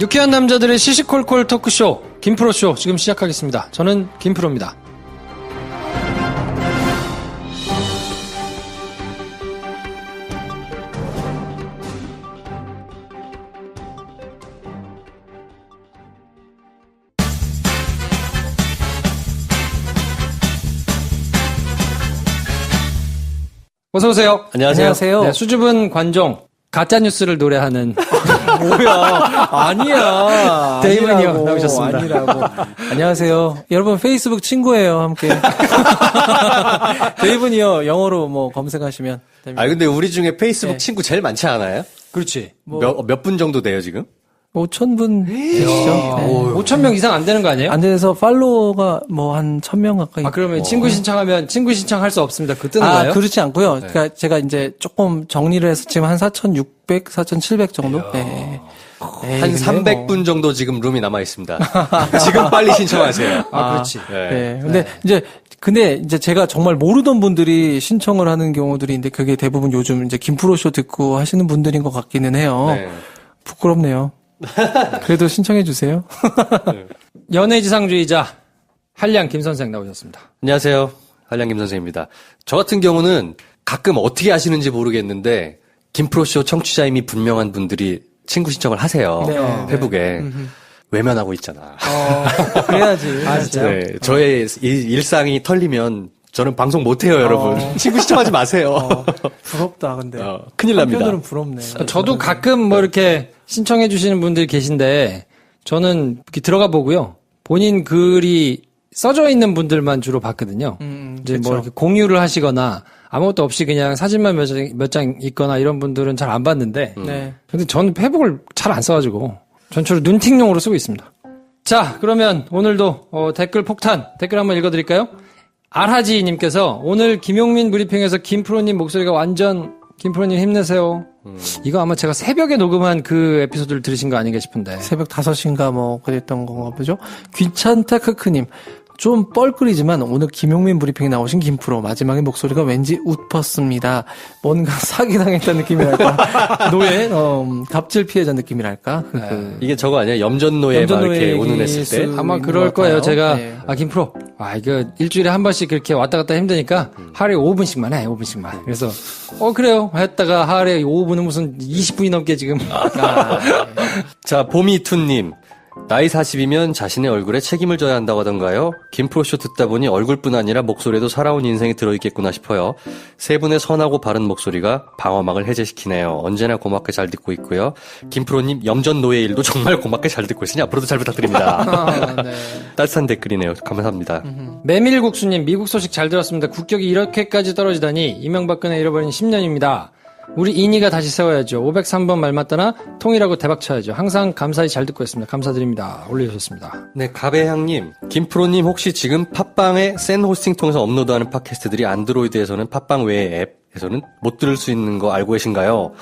유쾌한 남자들의 시시콜콜 토크쇼 김프로쇼 지금 시작하겠습니다. 저는 김프로입니다. 어서오세요. 안녕하세요. 네, 수줍은 관종, 가짜뉴스를 노래하는. 뭐야. 아니야. 데이먼이요. 나오셨습니다. 아니라고. 안녕하세요. 여러분, 페이스북 친구예요, 함께. 데이먼이요. 영어로 뭐 검색하시면 됩니다. 근데 우리 중에 페이스북 친구 제일 많지 않아요? 그렇지. 몇 분 정도 돼요, 지금? 5,000분 되시죠? 네. 5,000명 이상 안 되는 거 아니에요? 안 돼서 팔로워가 뭐 한 1,000명 가까이. 그러면 친구 신청하면 친구 신청할 수 없습니다. 그 뜨는 거예요? 그렇지 않고요. 그러니까 제가 이제 조금 정리를 해서 지금 한 4,600, 4,700 정도? 네. 한 300분 정도 지금 룸이 남아 있습니다. 지금 빨리 신청하세요. 그렇지. 네. 근데 이제 제가 정말 모르던 분들이 신청을 하는 경우들이 있는데 그게 대부분 요즘 이제 김프로쇼 듣고 하시는 분들인 것 같기는 해요. 네. 부끄럽네요. 그래도 신청해 주세요. 연애지상주의자 한량 김선생 나오셨습니다. 안녕하세요. 한량 김선생입니다. 저 같은 경우는 가끔 어떻게 하시는지 모르겠는데 김프로쇼 청취자임이 분명한 분들이 친구 신청을 하세요. 네. 페북에. 외면하고 있잖아. 그래야지. 진짜요? 네, 저의 일상이 털리면 저는 방송 못해요, 여러분. 친구 신청하지 마세요. 부럽다, 근데. 큰일 납니다. 한편으로는 부럽네. 저도 가끔 뭐 이렇게 신청해 주시는 분들이 계신데 저는 이렇게 들어가 보고요. 본인 글이 써져 있는 분들만 주로 봤거든요. 이제 그쵸. 뭐 이렇게 공유를 하시거나 아무것도 없이 그냥 사진만 몇 장 있거나 이런 분들은 잘 안 봤는데. 네. 근데 저는 페북을 잘 안 써가지고 전 주로 눈팅용으로 쓰고 있습니다. 자, 그러면 오늘도 댓글 폭탄 댓글 한번 읽어드릴까요? 알하지님께서 오늘 김용민 브리핑에서 김프로님 목소리가 완전 김프로님 힘내세요. 이거 아마 제가 새벽에 녹음한 그 에피소드를 들으신 거 아닌가 싶은데. 새벽 5시인가 뭐 그랬던 건가 보죠. 귀찮다 크크님. 좀 뻘끓이지만 오늘 김용민 브리핑에 나오신 김프로 마지막에 목소리가 왠지 웃펐습니다. 뭔가 사기당했다는 느낌이랄까. 노예, 갑질 피해자 느낌이랄까. 이게 저거 아니야? 염전노예 막 이렇게 운운했을 때? 아마 그럴 거예요. 제가 네. 김프로 이거 일주일에 한 번씩 그렇게 왔다 갔다 힘드니까 하루에 5분씩만 해. 5분씩만. 그래서 그래요 했다가 하루에 5분은 무슨 20분이 넘게 지금. 자, 보미투님. 나이 40이면 자신의 얼굴에 책임을 져야 한다고 하던가요? 김프로쇼 듣다 보니 얼굴뿐 아니라 목소리에도 살아온 인생이 들어있겠구나 싶어요. 세 분의 선하고 바른 목소리가 방어막을 해제시키네요. 언제나 고맙게 잘 듣고 있고요. 김프로님 염전노예 일도 정말 고맙게 잘 듣고 있으니 앞으로도 잘 부탁드립니다. 네. 따뜻한 댓글이네요. 감사합니다. 메밀국수님 미국 소식 잘 들었습니다. 국격이 이렇게까지 떨어지다니 이명박근혜 잃어버린 10년입니다. 우리 인이가 다시 세워야죠. 503번 말 맞다나 통일하고 대박 쳐야죠. 항상 감사히 잘 듣고 있습니다. 감사드립니다. 올려주셨습니다. 네, 가배향님. 김프로님 혹시 지금 팟빵에 센 호스팅 통해서 업로드하는 팟캐스트들이 안드로이드에서는 팟빵 외의 앱에서는 못 들을 수 있는 거 알고 계신가요?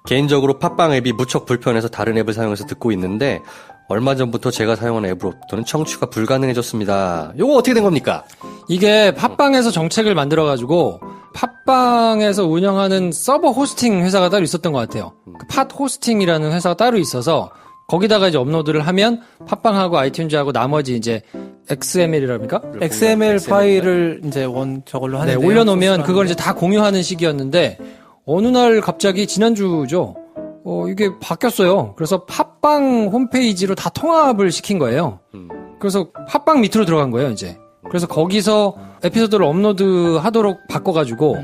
개인적으로 팟빵 앱이 무척 불편해서 다른 앱을 사용해서 듣고 있는데 얼마 전부터 제가 사용하는 앱으로부터는 청취가 불가능해졌습니다. 요거 어떻게 된 겁니까? 이게 팟빵에서 정책을 만들어가지고 팟빵에서 운영하는 서버 호스팅 회사가 따로 있었던 것 같아요. 그 팟 호스팅이라는 회사가 따로 있어서 거기다가 이제 업로드를 하면 팟빵하고 아이튠즈하고 나머지 이제 XML이랍니까? XML 파일을 이제 저걸로 하는데 네, 올려놓으면 그걸 이제 다 공유하는 시기였는데 어느 날 갑자기 지난주죠. 이게 바뀌었어요. 그래서 팟빵 홈페이지로 다 통합을 시킨 거예요. 그래서 팟빵 밑으로 들어간 거예요, 이제. 그래서 거기서 에피소드를 업로드하도록 바꿔가지고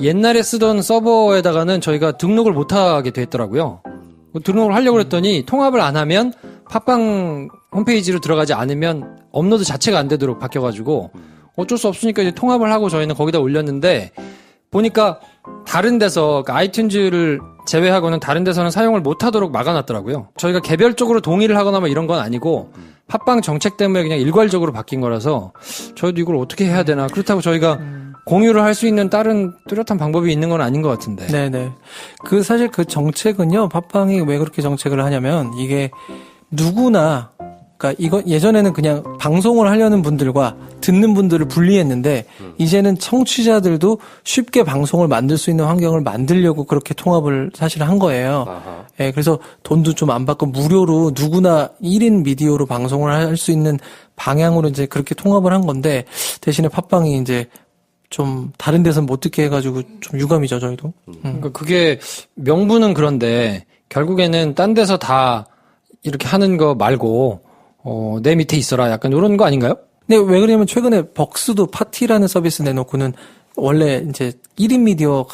옛날에 쓰던 서버에다가는 저희가 등록을 못하게 됐더라고요. 등록을 하려고 했더니 통합을 안 하면 팟빵 홈페이지로 들어가지 않으면 업로드 자체가 안 되도록 바뀌어가지고 어쩔 수 없으니까 이제 통합을 하고 저희는 거기다 올렸는데 보니까 다른 데서 그러니까 아이튠즈를 제외하고는 다른 데서는 사용을 못하도록 막아놨더라고요. 저희가 개별적으로 동의를 하거나 뭐 이런 건 아니고 팟빵 정책 때문에 그냥 일괄적으로 바뀐 거라서 저희도 이걸 어떻게 해야 되나. 그렇다고 저희가 공유를 할 수 있는 다른 뚜렷한 방법이 있는 건 아닌 것 같은데. 네네. 사실 그 정책은요, 팟빵이 왜 그렇게 정책을 하냐면 이게 누구나 그러니까 이거 예전에는 그냥 방송을 하려는 분들과 듣는 분들을 분리했는데 이제는 청취자들도 쉽게 방송을 만들 수 있는 환경을 만들려고 그렇게 통합을 사실 한 거예요. 예, 그래서 돈도 좀 안 받고 무료로 누구나 1인 미디어로 방송을 할 수 있는 방향으로 이제 그렇게 통합을 한 건데 대신에 팟빵이 이제 좀 다른 데서 못 듣게 해가지고 좀 유감이죠, 저희도. 그러니까 그게 명분은 그런데 결국에는 딴 데서 다 이렇게 하는 거 말고 내 밑에 있어라 약간 이런 거 아닌가요? 근데 왜 그러냐면 최근에 벅스도 파티라는 서비스 내놓고는 원래 이제 1인 미디어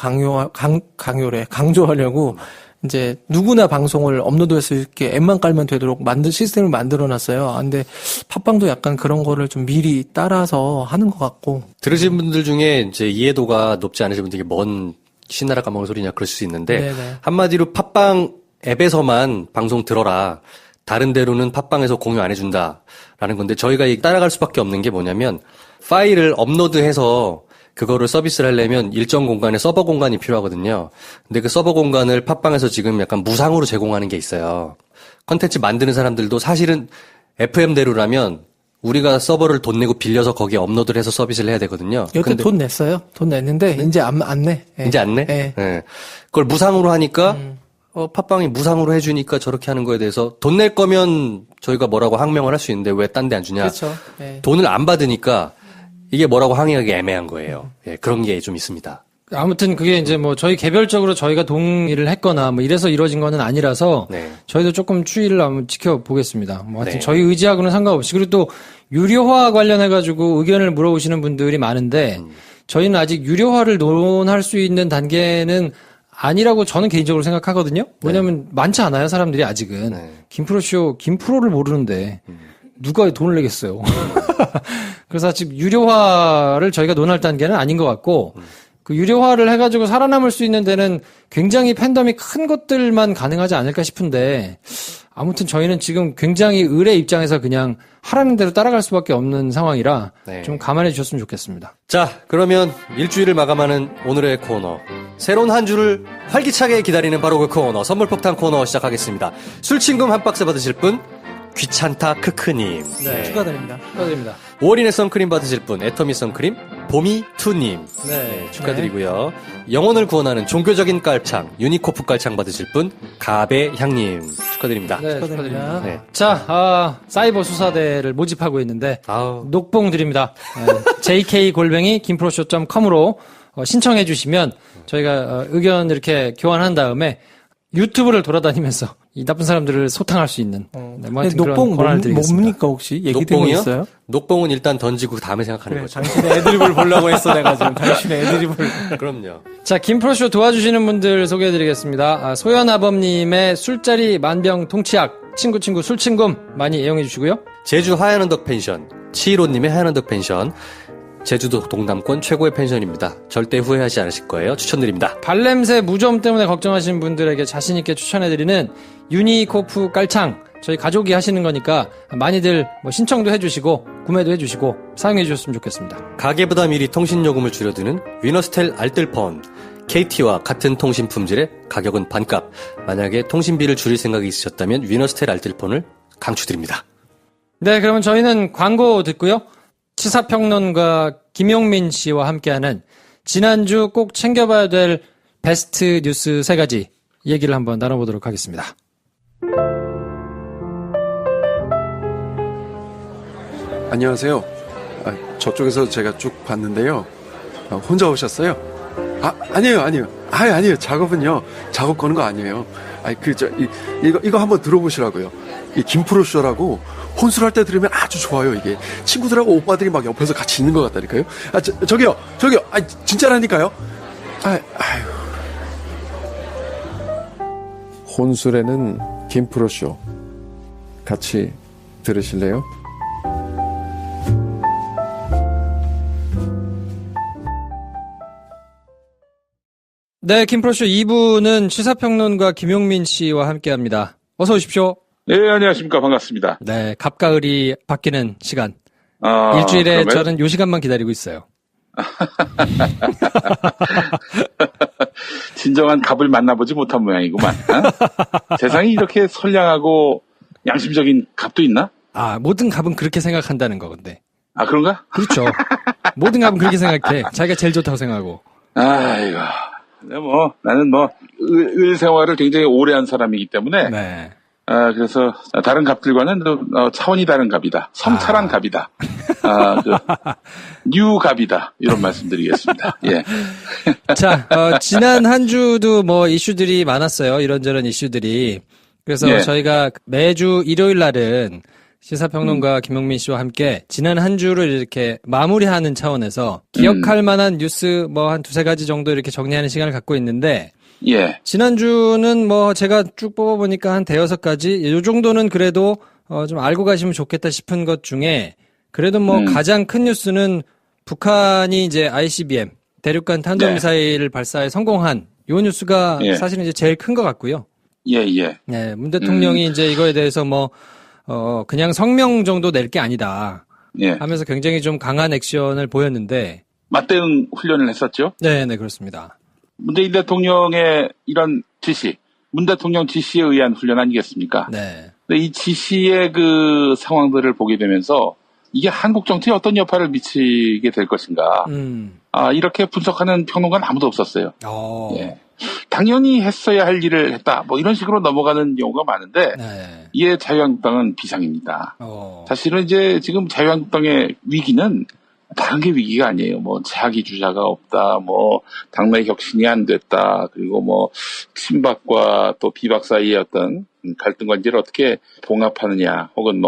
강조하려고 이제 누구나 방송을 업로드할 수 있게 앱만 깔면 되도록 시스템을 만들어 놨어요. 근데 팟빵도 약간 그런 거를 좀 미리 따라서 하는 것 같고. 들으신 분들 중에 이제 이해도가 높지 않으신 분들이 뭔 신나라 까먹은 소리냐 그럴 수 있는데 네네. 한마디로 팟빵 앱에서만 방송 들어라. 다른 데로는 팟빵에서 공유 안 해준다라는 건데 저희가 따라갈 수밖에 없는 게 뭐냐면 파일을 업로드해서 그거를 서비스를 하려면 일정 공간에 서버 공간이 필요하거든요. 근데 그 서버 공간을 팟빵에서 지금 약간 무상으로 제공하는 게 있어요. 컨텐츠 만드는 사람들도 사실은 FM대로라면 우리가 서버를 돈 내고 빌려서 거기에 업로드를 해서 서비스를 해야 되거든요. 여태 돈 냈어요. 돈 냈는데 이제 안 내. 예. 이제 안 내? 예. 네. 그걸 무상으로 하니까 팟빵이 무상으로 해주니까 저렇게 하는 거에 대해서 돈 낼 거면 저희가 뭐라고 항명을 할 수 있는데 왜 딴 데 안 주냐. 그렇죠. 예. 돈을 안 받으니까 이게 뭐라고 항의하기 애매한 거예요. 예, 그런 게 좀 있습니다. 아무튼 그게 이제 뭐 저희 개별적으로 저희가 동의를 했거나 뭐 이래서 이루어진 거는 아니라서 네. 저희도 조금 추이를 한번 지켜보겠습니다. 뭐 하여튼 네. 저희 의지하고는 상관없이 그리고 또 유료화 관련해가지고 의견을 물어보시는 분들이 많은데 저희는 아직 유료화를 논할 수 있는 단계는 아니라고 저는 개인적으로 생각하거든요. 왜냐하면 많지 않아요 사람들이 아직은. 네. 김프로쇼 김프로를 모르는데 누가 돈을 내겠어요. 그래서 아직 유료화를 저희가 논할 단계는 아닌 것 같고 그 유료화를 해가지고 살아남을 수 있는 데는 굉장히 팬덤이 큰 것들만 가능하지 않을까 싶은데 아무튼 저희는 지금 굉장히 을의 입장에서 그냥 하라는 대로 따라갈 수밖에 없는 상황이라 네. 좀 감안해 주셨으면 좋겠습니다. 자, 그러면 일주일을 마감하는 오늘의 코너. 새로운 한 주를 활기차게 기다리는 바로 그 코너. 선물폭탄 코너 시작하겠습니다. 술친금 한 박스 받으실 분, 귀찮다 크크님. 네. 축하드립니다. 축하드립니다. 오리네 선크림 받으실 분, 애터미 선크림, 보미투님. 네. 축하드리고요. 영혼을 구원하는 종교적인 깔창, 유니코프 깔창 받으실 분, 가배향님. 축하드립니다. 네, 축하드립니다. 축하드립니다. 네. 자, 사이버 수사대를 모집하고 있는데 아우. 녹봉 드립니다. jk@김프로쇼.com으로 신청해 주시면 저희가 의견 이렇게 교환한 다음에 유튜브를 돌아다니면서 이 나쁜 사람들을 소탕할 수 있는 뭐 하여튼 그런 녹봉 권한을 드리겠습니다. 뭡니까 혹시 얘기된 거 녹봉이요? 있어요? 녹봉은 일단 던지고 그 다음에 생각하는 거죠. 당신의 애드립을 보려고 했어 내가 지금 당신의 애드립을. 그럼요. 자, 김프로쇼 도와주시는 분들 소개해드리겠습니다. 소연아범님의 술자리 만병통치약 친구 술친금 많이 애용해 주시고요. 제주 하얀언덕 펜션, 치이로님의 하얀언덕 펜션, 제주도 동남권 최고의 펜션입니다. 절대 후회하지 않으실 거예요. 추천드립니다. 발냄새 무좀 때문에 걱정하시는 분들에게 자신있게 추천해드리는 유니코프 깔창. 저희 가족이 하시는 거니까 많이들 뭐 신청도 해주시고 구매도 해주시고 사용해 주셨으면 좋겠습니다. 가계보다 미리 통신요금을 줄여드는 위너스텔 알뜰폰. KT와 같은 통신 품질의 가격은 반값. 만약에 통신비를 줄일 생각이 있으셨다면 위너스텔 알뜰폰을 강추드립니다. 네, 그러면 저희는 광고 듣고요. 시사평론가 김용민 씨와 함께하는 지난주 꼭 챙겨봐야 될 베스트 뉴스 3가지 얘기를 한번 나눠보도록 하겠습니다. 안녕하세요. 저쪽에서 제가 쭉 봤는데요. 혼자 오셨어요? 아니에요. 아니에요. 작업은요. 작업 거는 거 아니에요. 이거 한번 들어보시라고요. 이 김프로쇼라고 혼술할 때 들으면 아주 좋아요. 이게 친구들하고 오빠들이 막 옆에서 같이 있는 것 같다니까요. 저기요. 진짜라니까요. 아유. 혼술에는 김프로쇼 같이 들으실래요? 네, 김프로쇼 2부는 시사평론가 김용민 씨와 함께합니다. 어서 오십시오. 네, 안녕하십니까. 반갑습니다. 네, 갑가을이 바뀌는 시간. 일주일에 그러면? 저는 요 시간만 기다리고 있어요. 진정한 갑을 만나보지 못한 모양이구만. 어? 세상에 이렇게 선량하고 양심적인 갑도 있나? 모든 갑은 그렇게 생각한다는 거, 근데. 아, 그런가? 그렇죠. 모든 가면 그렇게 생각해. 자기가 제일 좋다고 생각하고. 아이고. 근데 나는 을 생활을 굉장히 오래 한 사람이기 때문에. 네. 그래서 다른 갑들과는 차원이 다른 갑이다. 성찰한 갑이다. 뉴 갑이다. 이런 말씀드리겠습니다. 예. 자, 지난 한 주도 이슈들이 많았어요. 이런저런 이슈들이. 그래서 예. 저희가 매주 일요일 날은 시사평론가 김용민 씨와 함께 지난 한 주를 이렇게 마무리하는 차원에서 기억할 만한 뉴스 한 두세 가지 정도 이렇게 정리하는 시간을 갖고 있는데, 예. 지난주는 제가 쭉 뽑아보니까 한 대여섯 가지, 요 정도는 그래도, 좀 알고 가시면 좋겠다 싶은 것 중에, 그래도 가장 큰 뉴스는 북한이 이제 ICBM, 대륙간 탄도미사일을 발사에 성공한 요 뉴스가 예. 사실은 이제 제일 큰 것 같고요. 예, 예. 네, 문 대통령이 이제 이거에 대해서 그냥 성명 정도 낼 게 아니다. 예. 하면서 굉장히 좀 강한 액션을 보였는데. 맞대응 훈련을 했었죠. 네, 그렇습니다. 문재인 대통령의 이런 지시, 문 대통령 지시에 의한 훈련 아니겠습니까? 네. 근데 이 지시의 그 상황들을 보게 되면서 이게 한국 정치에 어떤 여파를 미치게 될 것인가. 이렇게 분석하는 평론가는 아무도 없었어요. 예. 당연히 했어야 할 일을 했다. 이런 식으로 넘어가는 경우가 많은데, 네. 이에 자유한국당은 비상입니다. 사실은 이제 지금 자유한국당의 위기는 다른 게 위기가 아니에요. 자기 주자가 없다, 당내 혁신이 안 됐다, 그리고 친박과 또 비박 사이의 어떤 갈등 관계를 어떻게 봉합하느냐, 혹은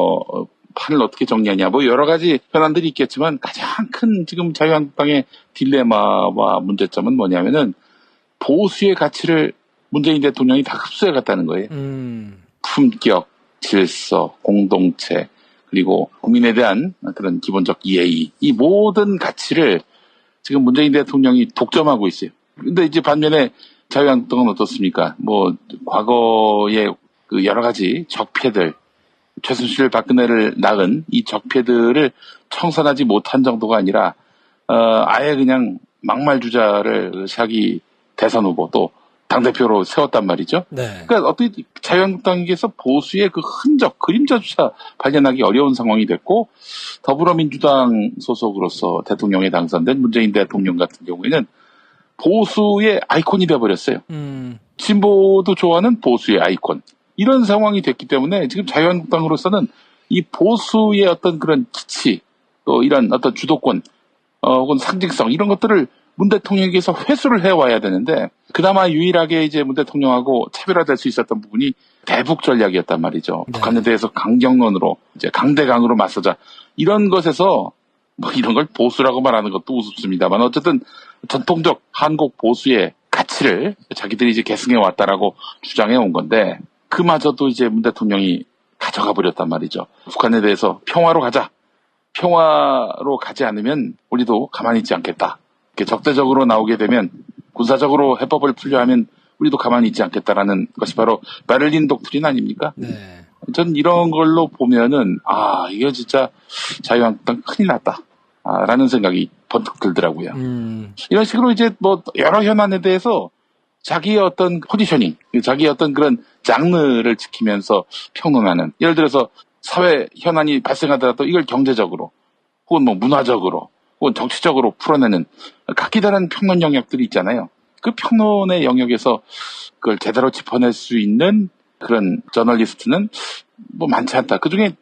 판을 어떻게 정리하냐, 여러 가지 현안들이 있겠지만 가장 큰 지금 자유한국당의 딜레마와 문제점은 뭐냐면은 보수의 가치를 문재인 대통령이 다 흡수해 갔다는 거예요. 품격, 질서, 공동체, 그리고 국민에 대한 그런 기본적 이해, 이 모든 가치를 지금 문재인 대통령이 독점하고 있어요. 근데 이제 반면에 자유한국당은 어떻습니까? 과거의 그 여러 가지 적폐들, 최순실 박근혜를 낳은 이 적폐들을 청산하지 못한 정도가 아니라, 아예 그냥 막말 주자를 자기 대선 후보 또 당대표로 세웠단 말이죠. 네. 그러니까 어떻게 자유한국당에게서 보수의 그 흔적, 그림자조차 발견하기 어려운 상황이 됐고, 더불어민주당 소속으로서 대통령에 당선된 문재인 대통령 같은 경우에는 보수의 아이콘이 돼버렸어요. 진보도 좋아하는 보수의 아이콘. 이런 상황이 됐기 때문에 지금 자유한국당으로서는 이 보수의 어떤 그런 기치, 또 이런 어떤 주도권, 혹은 상징성, 이런 것들을 문 대통령에게서 회수를 해와야 되는데, 그나마 유일하게 이제 문 대통령하고 차별화될 수 있었던 부분이 대북 전략이었단 말이죠. 네. 북한에 대해서 강경론으로, 이제 강대강으로 맞서자. 이런 것에서, 이런 걸 보수라고 말하는 것도 우습습니다만, 어쨌든 전통적 한국 보수의 가치를 자기들이 이제 계승해 왔다라고 주장해 온 건데, 그마저도 이제 문 대통령이 가져가 버렸단 말이죠. 북한에 대해서 평화로 가자. 평화로 가지 않으면 우리도 가만히 있지 않겠다. 이렇게 적대적으로 나오게 되면, 군사적으로 해법을 풀려하면 우리도 가만히 있지 않겠다라는 것이 바로 베를린 독트린 아닙니까? 네. 전 이런 걸로 보면은, 이거 진짜 자유한국당 큰일 났다. 라는 생각이 번뜩 들더라고요. 이런 식으로 이제 여러 현안에 대해서 자기의 어떤 포지셔닝, 자기의 어떤 그런 장르를 지키면서 평론하는, 예를 들어서 사회 현안이 발생하더라도 이걸 경제적으로, 혹은 문화적으로, 혹은 정치적으로 풀어내는 각기 다른 평론 영역들이 있잖아요. 그 평론의 영역에서 그걸 제대로 짚어낼 수 있는 그런 저널리스트는 많지 않다. 그중에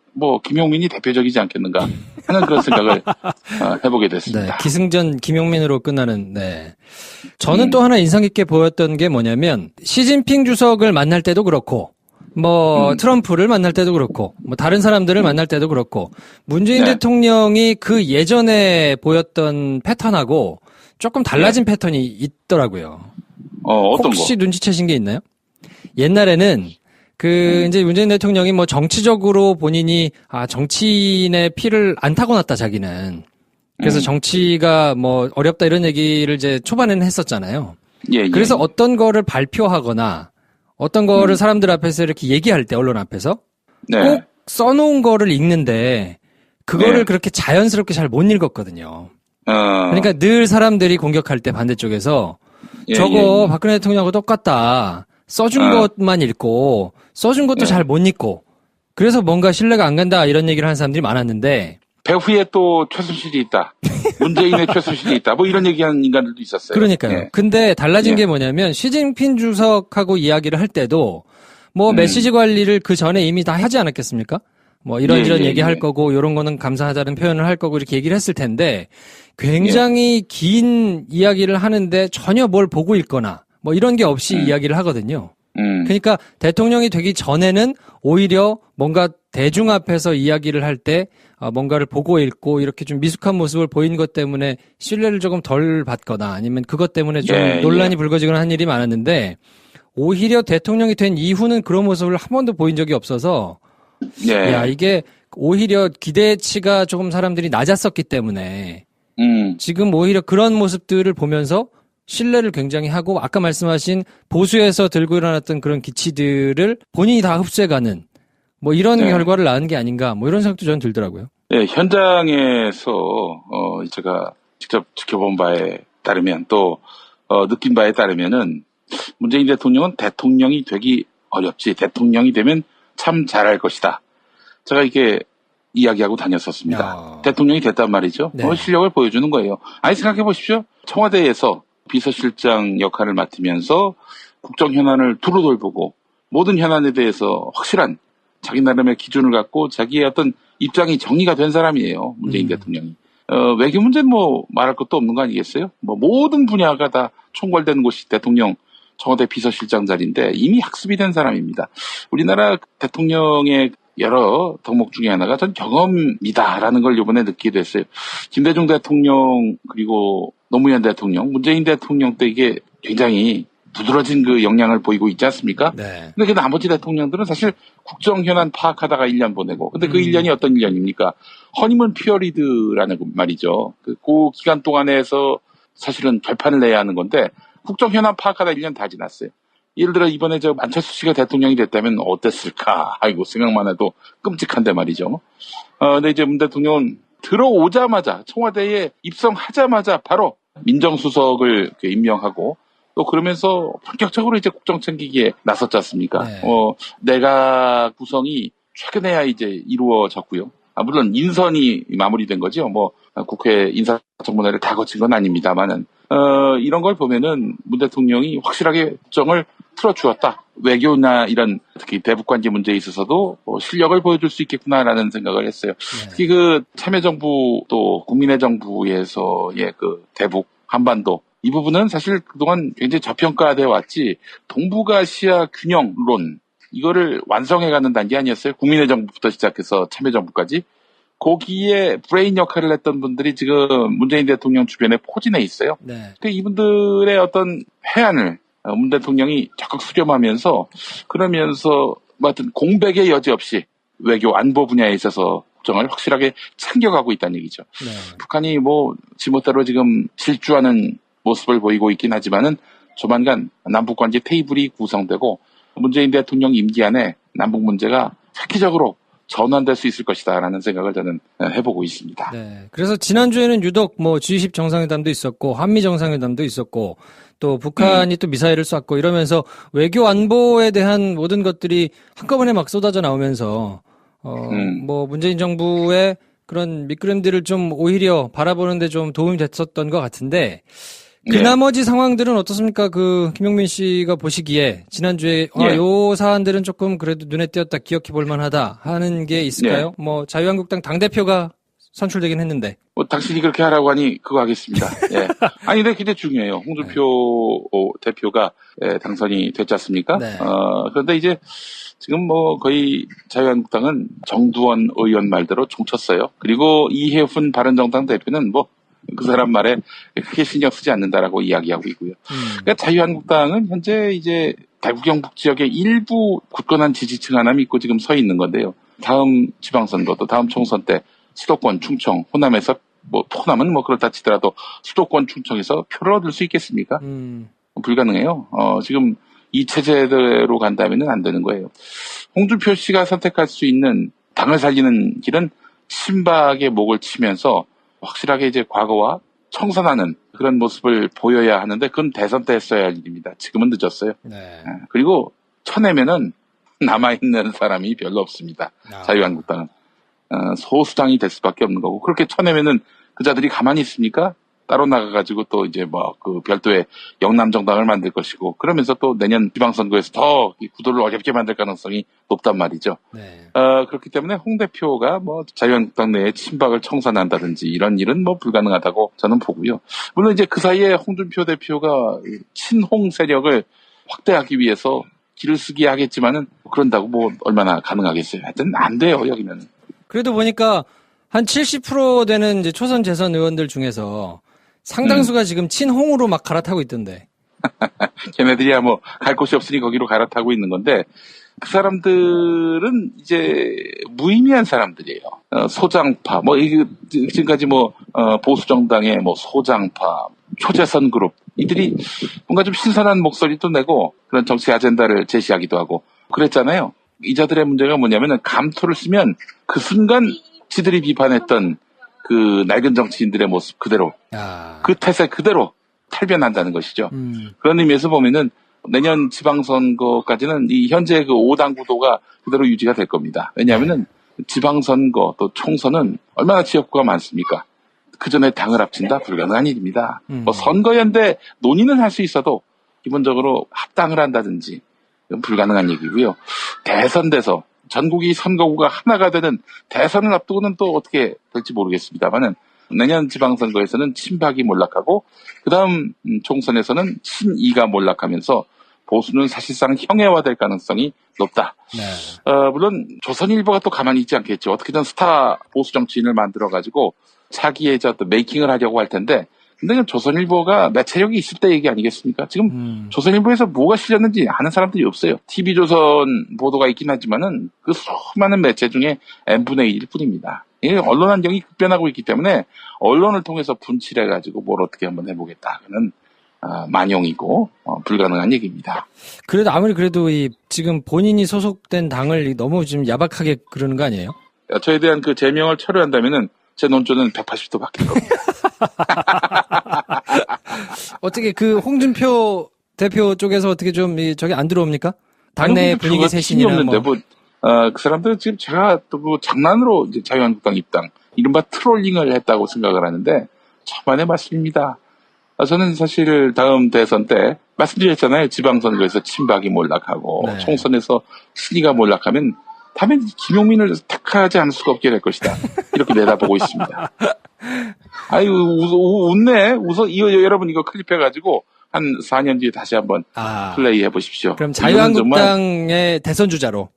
김용민이 대표적이지 않겠는가 하는 그런 생각을 해보게 됐습니다. 네, 기승전 김용민으로 끝나는. 네. 저는 또 하나 인상 깊게 보였던 게 뭐냐면, 시진핑 주석을 만날 때도 그렇고, 트럼프를 만날 때도 그렇고, 다른 사람들을 만날 때도 그렇고, 문재인 네. 대통령이 그 예전에 보였던 패턴하고 조금 달라진 패턴이 있더라고요. 어떤 혹시 눈치채신 게 있나요? 옛날에는 이제 문재인 대통령이 정치적으로 본인이, 정치인의 피를 안 타고났다, 자기는. 그래서 정치가 어렵다 이런 얘기를 이제 초반에는 했었잖아요. 예. 그래서 어떤 거를 발표하거나, 어떤 거를 사람들 앞에서 이렇게 얘기할 때, 언론 앞에서, 네. 꼭 써놓은 거를 읽는데, 그거를 네. 그렇게 자연스럽게 잘 못 읽었거든요. 그러니까 그러니까 늘 사람들이 공격할 때 반대쪽에서, 저거 박근혜 대통령하고 똑같다. 써준 것만 읽고, 써준 것도 잘 못 읽고, 그래서 뭔가 신뢰가 안 간다 이런 얘기를 하는 사람들이 많았는데, 배후에 또 최순실이 있다. 문재인의 최순실이 있다. 뭐 이런 얘기하는 인간들도 있었어요. 그러니까요. 예. 근데 달라진 예. 게 뭐냐면 시진핑 주석하고 이야기를 할 때도 뭐 메시지 관리를 그 전에 이미 다 하지 않았겠습니까? 뭐 이런저런 얘기할 거고 요런 거는 감사하다는 표현을 할 거고 이렇게 얘기를 했을 텐데 굉장히 긴 이야기를 하는데 전혀 뭘 보고 있거나 뭐 이런 게 없이 이야기를 하거든요. 그러니까 대통령이 되기 전에는 오히려 뭔가 대중 앞에서 이야기를 할 때 뭔가를 보고 읽고 이렇게 좀 미숙한 모습을 보인 것 때문에 신뢰를 조금 덜 받거나 아니면 그것 때문에 좀 논란이 불거지거나 한 일이 많았는데 오히려 대통령이 된 이후는 그런 모습을 한 번도 보인 적이 없어서 야, 이게 오히려 기대치가 조금 사람들이 낮았었기 때문에 지금 오히려 그런 모습들을 보면서 신뢰를 굉장히 하고 아까 말씀하신 보수에서 들고 일어났던 그런 기치들을 본인이 다 흡수해가는 뭐 이런 결과를 낳은 게 아닌가 뭐 이런 생각도 저는 들더라고요. 네, 현장에서 제가 직접 지켜본 바에 따르면 또 느낀 바에 따르면은 문재인 대통령은 대통령이 되기 어렵지 대통령이 되면 참 잘할 것이다. 제가 이게 이야기하고 다녔었습니다. 대통령이 됐단 말이죠. 네. 실력을 보여주는 거예요. 아니 생각해 보십시오. 청와대에서 비서실장 역할을 맡으면서 국정 현안을 두루 돌보고 모든 현안에 대해서 확실한 자기 나름의 기준을 갖고 자기의 어떤 입장이 정리가 된 사람이에요. 문재인 대통령이. 외교 문제는 뭐 말할 것도 없는 거 아니겠어요? 뭐 모든 분야가 다 총괄되는 곳이 대통령 청와대 비서실장 자리인데 이미 학습이 된 사람입니다. 우리나라 대통령의 여러 덕목 중에 하나가 전 경험이다라는 걸 이번에 느끼게 됐어요. 김대중 대통령 그리고 노무현 대통령, 문재인 대통령 때 이게 굉장히 부드러진 그 역량을 보이고 있지 않습니까? 네. 근데 그 나머지 대통령들은 사실 국정 현안 파악하다가 1년 보내고 근데 그 1년이 어떤 1년입니까? 허니문 피어리드라는 말이죠. 그 기간 동안에서 사실은 결판을 내야 하는 건데 국정 현안 파악하다 1년 다 지났어요. 예를 들어 이번에 안철수 씨가 대통령이 됐다면 어땠을까? 아이고 생각만 해도 끔찍한데 말이죠. 근데 이제 문 대통령은 들어오자마자 청와대에 입성하자마자 바로 민정수석을 임명하고 또 그러면서 본격적으로 이제 국정 챙기기에 나섰지 않습니까? 네. 내각 구성이 최근에야 이제 이루어졌고요. 물론 인선이 마무리된 거죠. 뭐 국회 인사청문회를 다 거친 건 아닙니다만은 이런 걸 보면은 문 대통령이 확실하게 국정을 틀어주었다. 외교나 이런 특히 대북 관계 문제에 있어서도 실력을 보여줄 수 있겠구나라는 생각을 했어요. 특히 그 참여정부 또 국민의 정부에서의 그 대북 한반도 이 부분은 사실 그동안 굉장히 저평가되어 왔지 동북아시아 균형론 이거를 완성해가는 단계 아니었어요? 국민의 정부부터 시작해서 참여정부까지. 거기에 브레인 역할을 했던 분들이 지금 문재인 대통령 주변에 포진해 있어요. 네. 근데 이분들의 어떤 해안을 문 대통령이 적극 수렴하면서 그러면서 뭐 하여튼 공백의 여지 없이 외교 안보 분야에 있어서 국정을 확실하게 챙겨가고 있다는 얘기죠. 네. 북한이 뭐 지멋대로 지금 질주하는 모습을 보이고 있긴 하지만은 조만간 남북관계 테이블이 구성되고 문재인 대통령 임기 안에 남북 문제가 획기적으로 전환될 수 있을 것이다라는 생각을 저는 해보고 있습니다. 네. 그래서 지난주에는 유독 뭐 G20 정상회담도 있었고 한미 정상회담도 있었고 또 북한이 또 미사일을 쐈고 이러면서 외교 안보에 대한 모든 것들이 한꺼번에 막 쏟아져 나오면서 뭐 문재인 정부의 그런 밑그림들을 좀 오히려 바라보는데 좀 도움이 됐었던 것 같은데 그 나머지 상황들은 어떻습니까? 그 김용민 씨가 보시기에 지난주에 요 사안들은 조금 그래도 눈에 띄었다, 기억해 볼 만하다 하는 게 있을까요? 뭐 자유한국당 당대표가 선출되긴 했는데. 뭐 당신이 그렇게 하라고 하니 그거 하겠습니다. 예. 아니 근데 굉장히 중요해요. 홍준표 대표가 당선이 됐지 않습니까? 네. 그런데 이제 지금 뭐 거의 자유한국당은 정두원 의원 말대로 종쳤어요. 그리고 이해훈 바른정당 대표는 뭐 그 사람 말에 크게 신경 쓰지 않는다라고 이야기하고 있고요. 그러니까 자유한국당은 현재 이제 대구 경북 지역의 일부 굳건한 지지층 하나 믿고 지금 서 있는 건데요. 다음 지방선거 또 다음 총선 때 수도권 충청 호남에서 뭐 호남은 뭐 그렇다 치더라도 수도권 충청에서 표를 얻을 수 있겠습니까? 불가능해요. 지금 이 체제대로 간다면은 안 되는 거예요. 홍준표 씨가 선택할 수 있는 당을 살리는 길은 친박의 목을 치면서 확실하게 이제 과거와 청산하는 그런 모습을 보여야 하는데 그건 대선 때 했어야 할 일입니다. 지금은 늦었어요. 네. 그리고 쳐내면은 남아있는 사람이 별로 없습니다. 자유한국당은. 소수당이 될 수밖에 없는 거고 그렇게 쳐내면은 그 자들이 가만히 있습니까? 따로 나가가지고 또 이제 뭐 그 별도의 영남정당을 만들 것이고 그러면서 또 내년 지방선거에서 더 이 구도를 어렵게 만들 가능성이 높단 말이죠. 네. 그렇기 때문에 홍 대표가 뭐 자유한국당 내에 친박을 청산한다든지 이런 일은 뭐 불가능하다고 저는 보고요. 물론 이제 그 사이에 홍준표 대표가 친홍 세력을 확대하기 위해서 길을 쓰기 하겠지만은 그런다고 뭐 얼마나 가능하겠어요. 하여튼 안 돼요, 여기는. 그래도 보니까 한 70% 되는 이제 초선 재선 의원들 중에서 상당수가 지금 친홍으로 막 갈아타고 있던데. 걔네들이야 뭐 갈 곳이 없으니 거기로 갈아타고 있는 건데 그 사람들은 이제 무의미한 사람들이에요. 소장파, 뭐 지금까지 뭐 보수 정당의 뭐 소장파, 초재선 그룹 이들이 뭔가 좀 신선한 목소리도 내고 그런 정치 아젠다를 제시하기도 하고 그랬잖아요. 이자들의 문제가 뭐냐면은 감투를 쓰면 그 순간 지들이 비판했던 그 낡은 정치인들의 모습 그대로 그 태세 그대로 탈변한다는 것이죠. 그런 의미에서 보면은 내년 지방선거까지는 이 현재 그 5당 구도가 그대로 유지가 될 겁니다. 왜냐하면은 지방선거 또 총선은 얼마나 지역구가 많습니까? 그 전에 당을 합친다? 불가능한 일입니다. 뭐 선거연대 논의는 할 수 있어도 기본적으로 합당을 한다든지 불가능한 얘기고요. 대선돼서 전국이 선거구가 하나가 되는 대선을 앞두고는 또 어떻게 될지 모르겠습니다만은 내년 지방선거에서는 친박이 몰락하고 그다음 총선에서는 친이가 몰락하면서 보수는 사실상 형해화될 가능성이 높다. 네. 물론 조선일보가 또 가만히 있지 않겠죠. 어떻게든 스타 보수 정치인을 만들어가지고 차기의 어떤 메이킹을 하려고 할 텐데 근데 조선일보가 매체력이 있을 때 얘기 아니겠습니까? 지금 조선일보에서 뭐가 실렸는지 아는 사람들이 없어요. TV조선 보도가 있긴 하지만은 그 수많은 매체 중에 n분의 1일 뿐입니다. 언론 환경이 급변하고 있기 때문에 언론을 통해서 분칠해가지고 뭘 어떻게 한번 해보겠다. 그는 만용이고 불가능한 얘기입니다. 그래도 아무리 그래도 이 지금 본인이 소속된 당을 너무 지금 야박하게 그러는 거 아니에요? 저에 대한 그 제명을 철회한다면은 제 논조는 180도 바뀔 겁니다. 어떻게 그 홍준표 대표 쪽에서 어떻게 좀 저기 안 들어옵니까? 당내 분위기 쇄신이나 뭐. 뭐. 그 사람들은 지금 제가 또 그 장난으로 이제 자유한국당 입당, 이른바 트롤링을 했다고 생각을 하는데, 천만의 말씀입니다. 저는 사실 다음 대선 때, 말씀드렸잖아요. 지방선거에서 친박이 몰락하고, 네. 총선에서 신이가 몰락하면, 다음에 김용민을 택하지 않을 수가 없게 될 것이다. 이렇게 내다보고 있습니다. 아유, 웃네. 여러분 이거 클립해가지고, 한 4년 뒤에 다시 한번 플레이 해보십시오. 그럼 자유한국당의 대선 주자로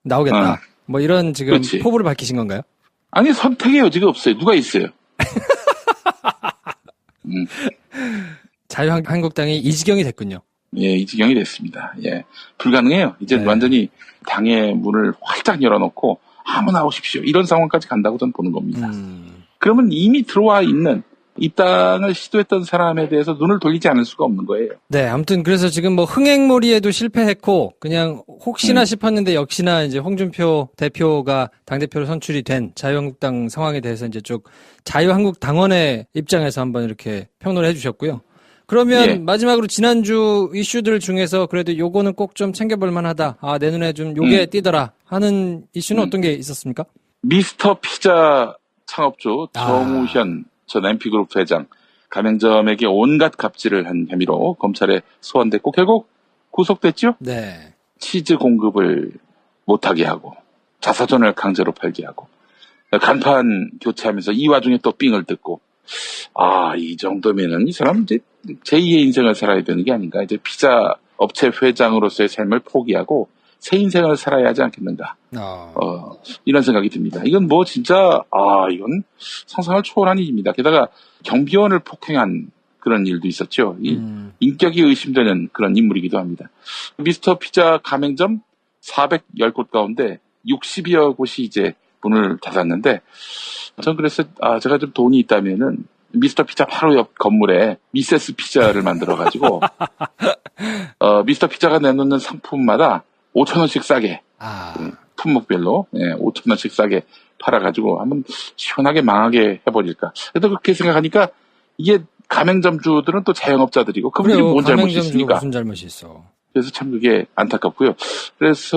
나오겠다. 뭐 이런 지금 그렇지. 포부를 밝히신 건가요? 아니, 선택의 여지가 없어요. 누가 있어요? 자유한국당이 이 지경이 됐군요. 예, 이 지경이 됐습니다. 예. 불가능해요. 이제 네. 완전히 당의 문을 활짝 열어놓고 아무나 오십시오. 이런 상황까지 간다고 저는 보는 겁니다. 그러면 이미 들어와 있는 입당을 시도했던 사람에 대해서 눈을 돌리지 않을 수가 없는 거예요. 네, 아무튼 그래서 지금 뭐 흥행몰이에도 실패했고 그냥 혹시나 싶었는데 역시나 이제 홍준표 대표가 당대표로 선출이 된 자유한국당 상황에 대해서 이제 쭉 자유한국당원의 입장에서 한번 이렇게 평론을 해주셨고요. 그러면 예. 마지막으로 지난주 이슈들 중에서 그래도 요거는 꼭 좀 챙겨볼 만하다. 내 눈에 좀 요게 띄더라 하는 이슈는 어떤 게 있었습니까? 미스터 피자 창업주 정우현 전 MP그룹 회장 가맹점에게 온갖 갑질을 한 혐의로 검찰에 소환됐고 결국 구속됐죠. 네. 치즈 공급을 못하게 하고 자사전을 강제로 팔게 하고 간판 교체하면서 이 와중에 또 삥을 뜯고 이 정도면은 이 사람 이제 제2의 인생을 살아야 되는 게 아닌가. 이제 피자 업체 회장으로서의 삶을 포기하고 새 인생을 살아야 하지 않겠는가. 이런 생각이 듭니다. 이건 뭐 진짜, 이건 상상을 초월한 일입니다. 게다가 경비원을 폭행한 그런 일도 있었죠. 인격이 의심되는 그런 인물이기도 합니다. 미스터 피자 가맹점 410곳 가운데 60여 곳이 이제 문을 닫았는데, 전 그래서, 제가 좀 돈이 있다면은 미스터 피자 바로 옆 건물에 미세스 피자를 만들어가지고, 미스터 피자가 내놓는 상품마다 5,000원씩 싸게, 품목별로, 5,000원씩 싸게 팔아가지고 한번 시원하게 망하게 해버릴까. 그래도 그렇게 생각하니까 이게 가맹점주들은 또 자영업자들이고 그분들이 뭔 잘못이 있습니까? 무슨 잘못이 있어? 그래서 참 그게 안타깝고요. 그래서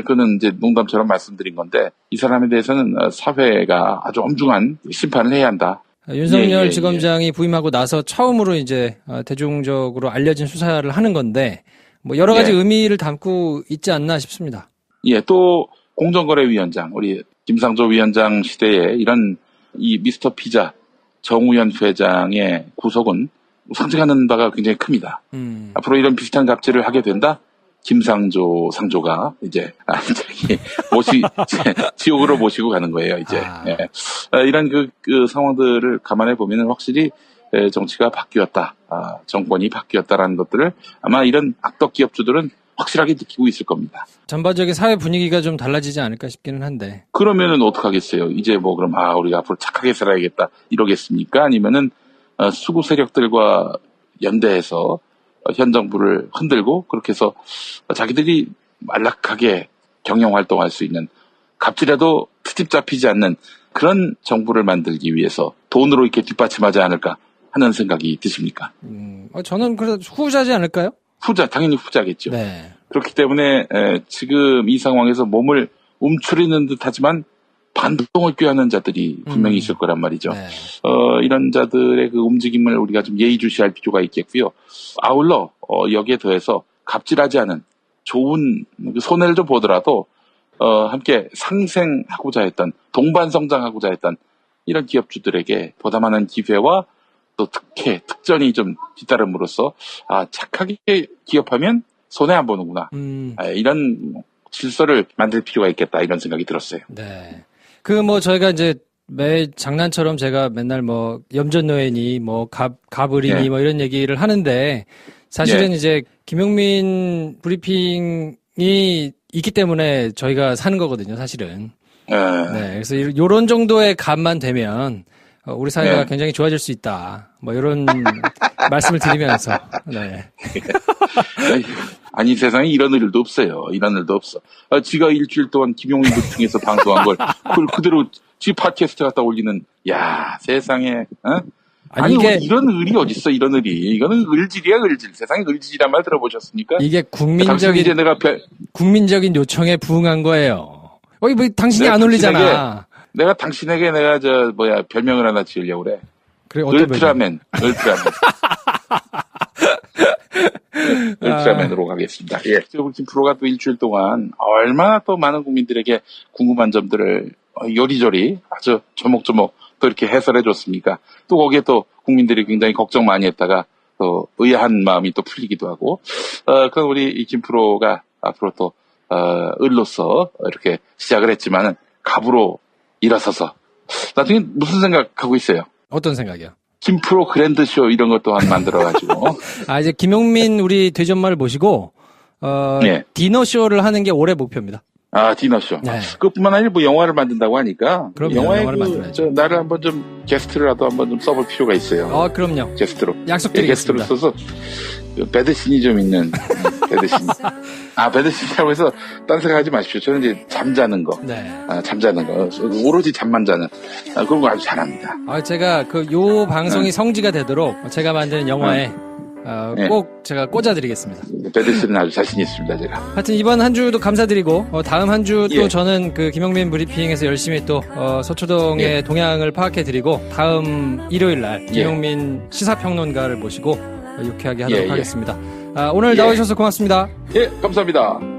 그는 이제 농담처럼 말씀드린 건데 이 사람에 대해서는 사회가 아주 엄중한 심판을 해야 한다. 윤석열 지검장이 부임하고 나서 처음으로 이제 대중적으로 알려진 수사를 하는 건데 뭐 여러 가지 의미를 담고 있지 않나 싶습니다. 예, 또 공정거래위원장 우리 김상조 위원장 시대에 이런 이 미스터 피자 정우현 회장의 구속은 상징하는 바가 굉장히 큽니다. 앞으로 이런 비슷한 갑질을 하게 된다. 김상조 상조가 이제 지옥으로 모시고 가는 거예요. 이제 이런 그 상황들을 감안해 보면은 확실히 정치가 바뀌었다, 정권이 바뀌었다라는 것들을 아마 이런 악덕 기업주들은 확실하게 느끼고 있을 겁니다. 전반적인 사회 분위기가 좀 달라지지 않을까 싶기는 한데. 그러면은 어떡하겠어요? 이제 뭐 그럼 우리가 앞으로 착하게 살아야겠다 이러겠습니까? 아니면은 수구 세력들과 연대해서 현 정부를 흔들고 그렇게 해서 자기들이 안락하게 경영 활동할 수 있는 갑질해도 트집 잡히지 않는 그런 정부를 만들기 위해서 돈으로 이렇게 뒷받침하지 않을까 하는 생각이 드십니까? 저는 그래도 후자지 않을까요? 당연히 후자겠죠. 네. 그렇기 때문에 지금 이 상황에서 몸을 움츠리는 듯하지만 반동을 꾀하는 자들이 분명히 있을 거란 말이죠. 네. 이런 자들의 그 움직임을 우리가 좀 예의주시할 필요가 있겠고요. 아울러 여기에 더해서 갑질하지 않은 좋은 손해를 좀 보더라도 함께 상생하고자 했던 동반 성장하고자 했던 이런 기업주들에게 보다 많은 기회와 또 특전이 좀 뒤따름으로써 착하게 기업하면 손해 안 보는구나. 이런 질서를 만들 필요가 있겠다 이런 생각이 들었어요. 네. 저희가 이제 매 장난처럼 제가 맨날 염전노예니 가브리니 이런 얘기를 하는데 사실은 이제 김용민 브리핑이 있기 때문에 저희가 사는 거거든요, 사실은. 네. 그래서 요런 정도의 값만 되면 우리 사회가 굉장히 좋아질 수 있다. 이런 말씀을 드리면서. 네. 아니 세상에 이런 일도 없어요. 이런 일도 없어. 지가 일주일 동안 김용민 브리핑에서 방송한 걸 그걸 그대로 지 팟캐스트 갖다 올리는. 야 세상에. 아니 이게 이런 을이 어딨어? 이런 을이. 이거는 을질이야 을질. 세상에 을질이란 말 들어보셨습니까? 이게 국민적인 요청에 부응한 거예요. 당신이 안 올리잖아. 내가 당신에게 별명을 하나 지으려고 그래. 그래, 울트라맨. 울트라맨으로 가겠습니다. 예. 지금 프로가 또 일주일 동안 얼마나 또 많은 국민들에게 궁금한 점들을 요리조리 아주 조목조목 또 이렇게 해설해 줬습니까? 또 거기에 또 국민들이 굉장히 걱정 많이 했다가 또 의아한 마음이 또 풀리기도 하고, 그럼 우리 이 김 프로가 앞으로 또, 을로서 이렇게 시작을 했지만은 갑으로 일어서서 나중에 무슨 생각하고 있어요? 어떤 생각이요? 김프로 그랜드쇼 이런 것 또한 만들어가지고. 이제 김용민 우리 대전마를 모시고, 디너쇼를 하는 게 올해 목표입니다. 디너쇼. 네. 그것뿐만 아니라 영화를 만든다고 하니까. 그럼요. 영화를 만들어야죠. 나를 한번 좀 게스트라도 한번 좀 써볼 필요가 있어요. 그럼요. 게스트로. 약속드리겠습니다. 게스트로 써서 배드신이 좀 있는 배드신. 배드신이라고 해서 딴 생각하지 마십시오. 저는 이제 잠자는 거. 네. 잠자는 거. 오로지 잠만 자는. 그런 거 아주 잘합니다. 제가 요 방송이 성지가 되도록 제가 만드는 영화에 꼭 제가 꽂아드리겠습니다. 배드신은 아주 자신 있습니다, 제가. 하여튼 이번 한 주도 감사드리고, 다음 한 주 또 저는 김용민 브리핑에서 열심히 또, 서초동의 동향을 파악해드리고, 다음 일요일 날 김용민 시사평론가를 모시고 유쾌하게 하도록 하겠습니다. 오늘 나와주셔서 고맙습니다. 감사합니다.